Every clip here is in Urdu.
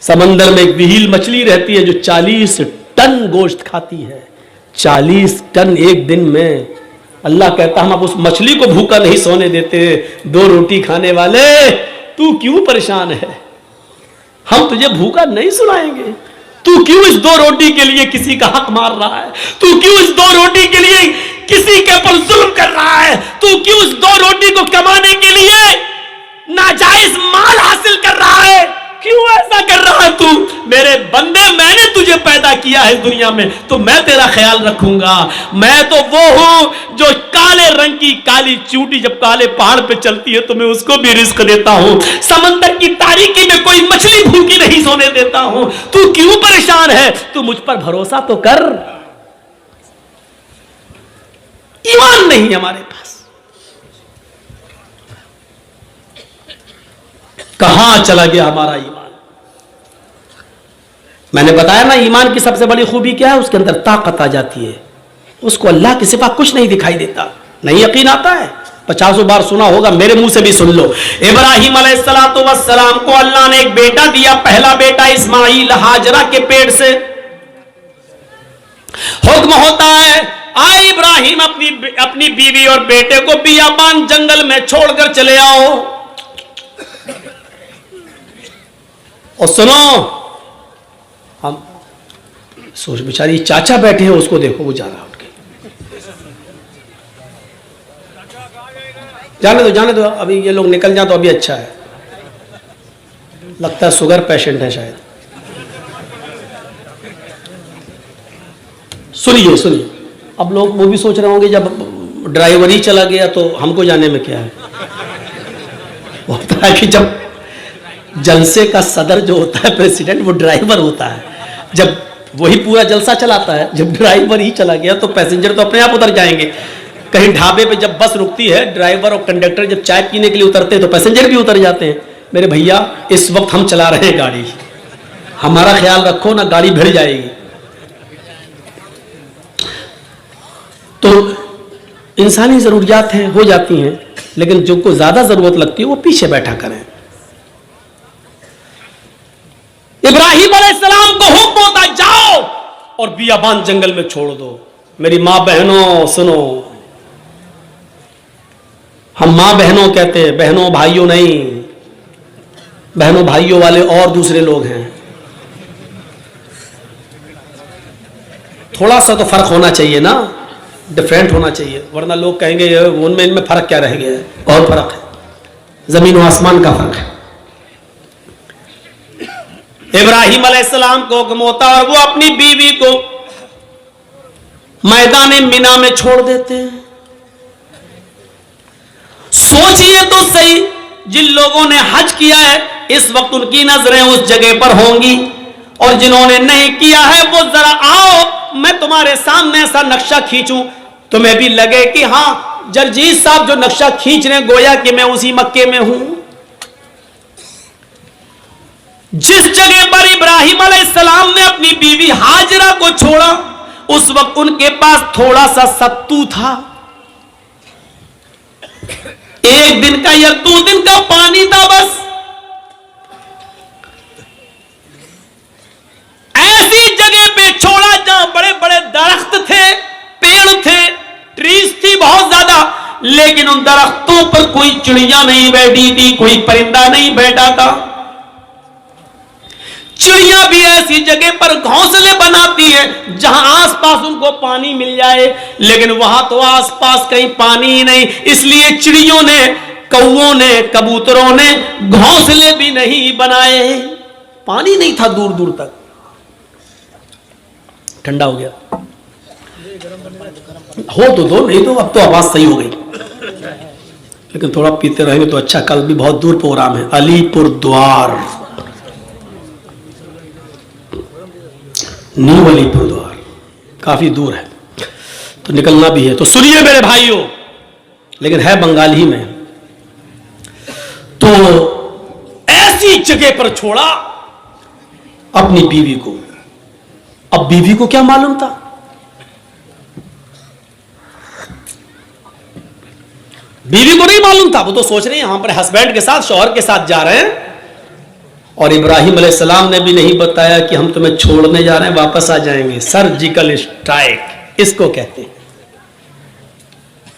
سمندر میں ایک وہیل مچھلی رہتی ہے جو 40 ٹن گوشت کھاتی ہے. 40 ٹن ایک دن میں. اللہ کہتا ہم اب اس مچھلی کو بھوکا نہیں سونے دیتے. 2 روٹی کھانے والے تو کیوں پریشان ہے؟ ہم تجھے بھوکا نہیں سنائیں گے. تو کیوں اس 2 روٹی کے لیے کسی کا حق مار رہا ہے؟ تو کیوں اس 2 روٹی کے لیے کسی کے پر ظلم کر رہا ہے؟ تو کیوں اس 2 روٹی کو کمانے کے لیے ناجائز مال حاصل کر رہا ہے؟ کیوں ایسا کر رہا ہے تو؟ میرے بندے میں نے تجھے پیدا کیا ہے دنیا میں تو میں تیرا خیال رکھوں گا. میں تو وہ ہوں جو کالے رنگ کی کالی چونٹی جب کالے پہاڑ پہ چلتی ہے تو میں اس کو بھی رزق دیتا ہوں. سمندر کی تاریکی میں کوئی مچھلی بھوکی نہیں سونے دیتا ہوں. تو کیوں پریشان ہے؟ تو مجھ پر بھروسہ تو کر. ایمان نہیں ہمارے پاس. کہاں چلا گیا ہمارا ایمان؟ میں نے بتایا نا ایمان کی سب سے بڑی خوبی کیا ہے؟ اس کے اندر طاقت آ جاتی ہے. اس کو اللہ کے سوا کچھ نہیں دکھائی دیتا. نہیں یقین آتا ہے؟ 50 بار سنا ہوگا, میرے منہ سے بھی سن لو. ابراہیم علیہ السلام کو اللہ نے ایک بیٹا دیا. پہلا بیٹا اسماعیل ہاجرہ کے پیٹ سے. حکم ہوتا ہے آئے ابراہیم اپنی بیوی اور بیٹے کو بیابان جنگل میں چھوڑ کر چلے آؤ. اور سنو, ہم سوچ بیچاری چاچا بیٹھے ہیں, اس کو دیکھو وہ جا رہا اٹھ کے. جانے دو ابھی یہ لوگ نکل جائیں تو ابھی اچھا ہے. لگتا ہے شوگر پیشنٹ ہے شاید. سنیے اب لوگ وہ بھی سوچ رہے ہوں گے جب ڈرائیور ہی چلا گیا تو ہم کو جانے میں کیا ہے. ہوتا ہے کہ جب جلسے کا صدر جو ہوتا ہے پریزیڈنٹ وہ ڈرائیور ہوتا ہے. جب وہی پورا جلسہ چلاتا ہے, جب ڈرائیور ہی چلا گیا تو پیسنجر تو اپنے آپ اتر جائیں گے. کہیں ڈھابے پہ جب بس رکتی ہے, ڈرائیور اور کنڈکٹر جب چائے پینے کے لیے اترتے ہیں تو پیسنجر بھی اتر جاتے ہیں. میرے بھیا اس وقت ہم چلا رہے ہیں گاڑی, ہمارا خیال رکھو نا گاڑی بھڑ جائے گی. تو انسانی ضروریات ہیں ہو جاتی ہیں, لیکن جو کو زیادہ ضرورت لگتی ہے وہ پیچھے بیٹھا کریں. ابراہیم علیہ السلام کو حکم ہوتا جاؤ اور بیابان جنگل میں چھوڑ دو. میری ماں بہنوں سنو, ہم ماں بہنوں کہتے ہیں, بہنوں بھائیوں نہیں. بہنوں بھائیوں والے اور دوسرے لوگ ہیں. تھوڑا سا تو فرق ہونا چاہیے نا, ڈفرینٹ ہونا چاہیے, ورنہ لوگ کہیں گے ان میں فرق کیا رہ گیا ہے. بہت فرق ہے, زمین و آسمان کا فرق ہے. ابراہیم علیہ السلام کو حکم ہوتا اور وہ اپنی بیوی کو میدان مینا میں چھوڑ دیتے ہیں. سوچئے تو صحیح, جن لوگوں نے حج کیا ہے اس وقت ان کی نظریں اس جگہ پر ہوں گی, اور جنہوں نے نہیں کیا ہے وہ ذرا آؤ میں تمہارے سامنے ایسا نقشہ کھینچوں, تمہیں بھی لگے کہ ہاں جرجیت صاحب جو نقشہ کھینچ رہے ہیں گویا کہ میں اسی مکے میں ہوں. جس جگہ پر ابراہیم علیہ السلام نے اپنی بیوی ہاجرہ کو چھوڑا اس وقت ان کے پاس تھوڑا سا ستو تھا, 1 دن کا یا 2 دن کا پانی تھا بس. ایسی جگہ پہ چھوڑا جہاں بڑے بڑے درخت تھے, پیڑ تھے, ٹریز تھی بہت زیادہ, لیکن ان درختوں پر کوئی چڑیا نہیں بیٹھی تھی, کوئی پرندہ نہیں بیٹھا تھا. چڑیاں بھی ایسی جگہ پر گھونسلے بناتی ہیں جہاں آس پاس ان کو پانی مل جائے, لیکن وہاں تو آس پاس کہیں پانی ہی نہیں. اس لیے چڑیوں نے, کووں نے, کبوتروں نے گھونسلے بھی نہیں بنائے. پانی نہیں تھا دور دور تک. ٹھنڈا ہو گیا ہو تو دو, نہیں تو اب تو آواز صحیح ہو گئی, لیکن تھوڑا پیتے رہیں گے تو اچھا. کل بھی بہت دور پروگرام ہے, علی پور دوار, نیو علی پور دوار, کافی دور ہے تو نکلنا بھی ہے. تو سنیے میرے بھائیوں, لیکن ہے بنگال ہی میں. تو ایسی جگہ پر چھوڑا اپنی بیوی کو. اب بیوی کو کیا معلوم تھا؟ بیوی کو نہیں معلوم تھا. وہ تو سوچ رہے ہیں ہم اپنے ہسبینڈ کے ساتھ, شوہر کے ساتھ جا رہے ہیں, اور ابراہیم علیہ السلام نے بھی نہیں بتایا کہ ہم تمہیں چھوڑنے جا رہے ہیں واپس آ جائیں گے. سرجیکل اسٹرائک اس کو کہتے ہیں.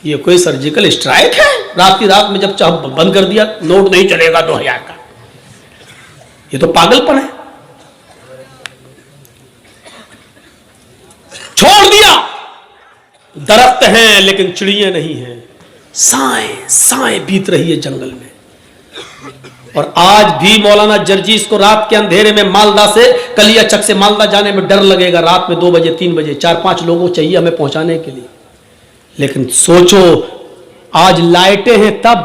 یہ کوئی سرجیکل اسٹرائک ہے؟ رات کی رات میں جب چاہ بند کر دیا, نوٹ نہیں چلے گا 2000 کا. یہ تو پاگل پن ہے. چھوڑ دیا. درخت ہیں لیکن چڑیاں نہیں ہیں. سائیں بیت رہی ہے جنگل میں. اور آج بھی مولانا جرجیس کو رات کے اندھیرے میں مالدہ سے کلیا چک سے مالدہ جانے میں ڈر لگے گا. رات میں 2 بجے 3 بجے 4-5 لوگوں چاہیے ہمیں پہنچانے کے لیے. لیکن سوچو, آج لائٹیں ہیں تب,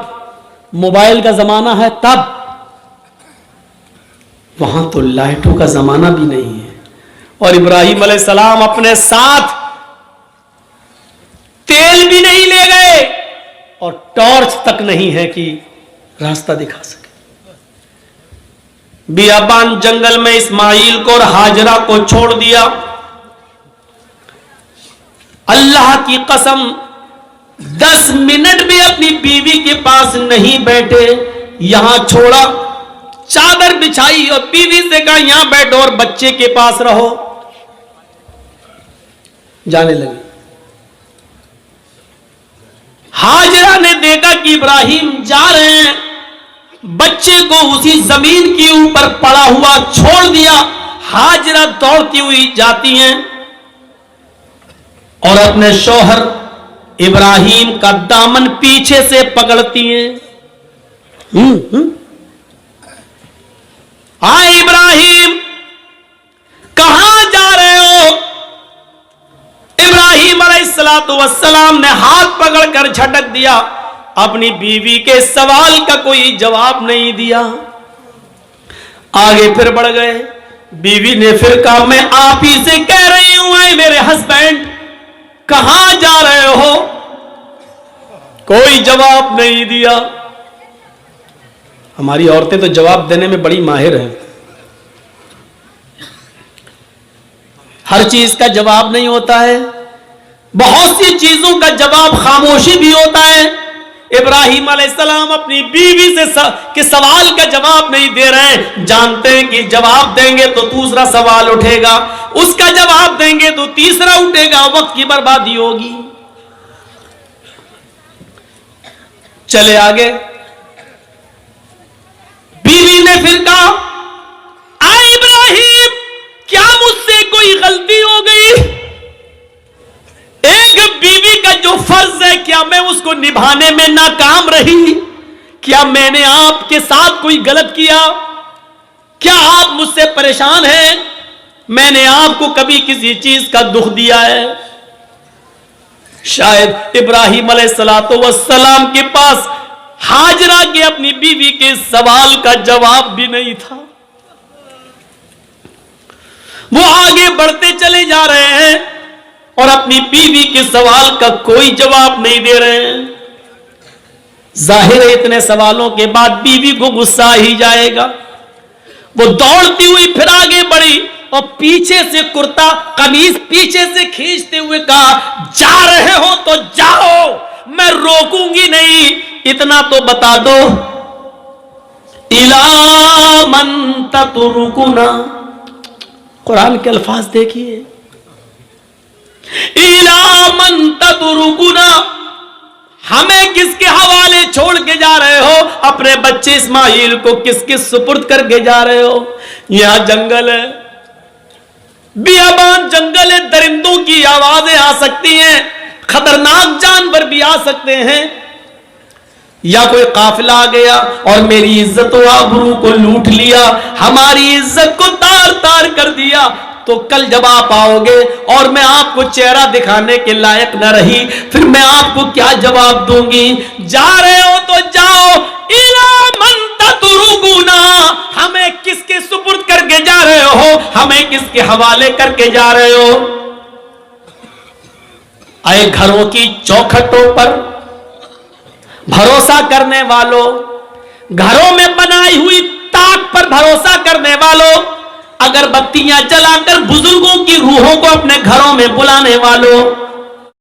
موبائل کا زمانہ ہے تب, وہاں تو لائٹوں کا زمانہ بھی نہیں ہے. اور ابراہیم علیہ السلام اپنے ساتھ تیل بھی نہیں لے گئے اور ٹارچ تک نہیں ہے کہ راستہ دکھا سکے. بیابان جنگل میں اسماعیل کو اور ہاجرہ کو چھوڑ دیا. اللہ کی قسم 10 منٹ بھی اپنی بیوی کے پاس نہیں بیٹھے. یہاں چھوڑا, چادر بچھائی اور بیوی سے کہا یہاں بیٹھو اور بچے کے پاس رہو. جانے لگے. ہاجرہ نے دیکھا کہ ابراہیم جا رہے ہیں, بچے کو اسی زمین کے اوپر پڑا ہوا چھوڑ دیا. ہاجرہ دوڑتی ہوئی جاتی ہیں اور اپنے شوہر ابراہیم کا دامن پیچھے سے پکڑتی ہیں. ابراہیم کہاں جا رہے ہو؟ ابراہیم علیہ السلام نے ہاتھ پکڑ کر جھٹک دیا. اپنی بیوی کے سوال کا کوئی جواب نہیں دیا. آگے پھر بڑھ گئے. بیوی نے پھر کہا میں آپ ہی سے کہہ رہی ہوں اے میرے ہسبینڈ کہاں جا رہے ہو؟ کوئی جواب نہیں دیا. ہماری عورتیں تو جواب دینے میں بڑی ماہر ہیں. ہر چیز کا جواب نہیں ہوتا ہے, بہت سی چیزوں کا جواب خاموشی بھی ہوتا ہے. ابراہیم علیہ السلام اپنی بیوی سے کہ سوال کا جواب نہیں دے رہے ہیں. جانتے ہیں کہ جواب دیں گے تو دوسرا سوال اٹھے گا, اس کا جواب دیں گے تو تیسرا اٹھے گا, وقت کی بربادی ہوگی. چلے آگے. بیوی نے پھر کہا اے ابراہیم کیا مجھ سے کوئی غلطی ہو گئی؟ ایک بیوی کا جو فرض ہے کیا میں اس کو نبھانے میں ناکام رہی؟ کیا میں نے آپ کے ساتھ کوئی غلط کیا؟ کیا آپ مجھ سے پریشان ہیں؟ میں نے آپ کو کبھی کسی چیز کا دکھ دیا ہے؟ شاید ابراہیم علیہ السلام کے پاس ہاجرہ کے اپنی بیوی کے سوال کا جواب بھی نہیں تھا. وہ آگے بڑھتے چلے جا رہے ہیں اور اپنی بیوی کے سوال کا کوئی جواب نہیں دے رہے ہیں. ظاہر ہے اتنے سوالوں کے بعد بیوی کو غصہ ہی جائے گا. وہ دوڑتی ہوئی پھر آگے بڑھی اور پیچھے سے کرتا قمیص پیچھے سے کھینچتے ہوئے کہا جا رہے ہو تو جاؤ, میں روکوں گی نہیں. اتنا تو بتا دو اِلَىٰ مَن تَتْرُكُنَا. قرآن کے الفاظ دیکھیے, اِلَىٰ مَن تَتْرُكُنَا, ہمیں کس کے حوالے چھوڑ کے جا رہے ہو؟ اپنے بچے اسماعیل کو کس کے سپرد کر کے جا رہے ہو؟ یہاں جنگل ہے, بیابان جنگل ہے, درندوں کی آوازیں آ سکتی ہیں, خطرناک جانور بھی آ سکتے ہیں, یا کوئی قافلہ آ گیا اور میری عزت و آبرو کو لوٹ لیا, ہماری عزت کو تار تار کر دیا, تو کل جب آپ آؤ گے اور میں آپ کو چہرہ دکھانے کے لائق نہ رہی, پھر میں آپ کو کیا جواب دوں گی؟ جا رہے ہو تو جاؤ, اِلَىٰ مَن تَتْرُكُنَا, ہمیں کس کے سپرد کر کے جا رہے ہو؟ ہمیں کس کے حوالے کر کے جا رہے ہو؟ اے گھروں کی چوکھٹوں پر بھروسہ کرنے والوں, گھروں میں بنائی ہوئی تاک پر بھروسہ کرنے والوں, اگر بتیاں جلا کر بزرگوں کی روحوں کو اپنے گھروں میں بلانے والوں,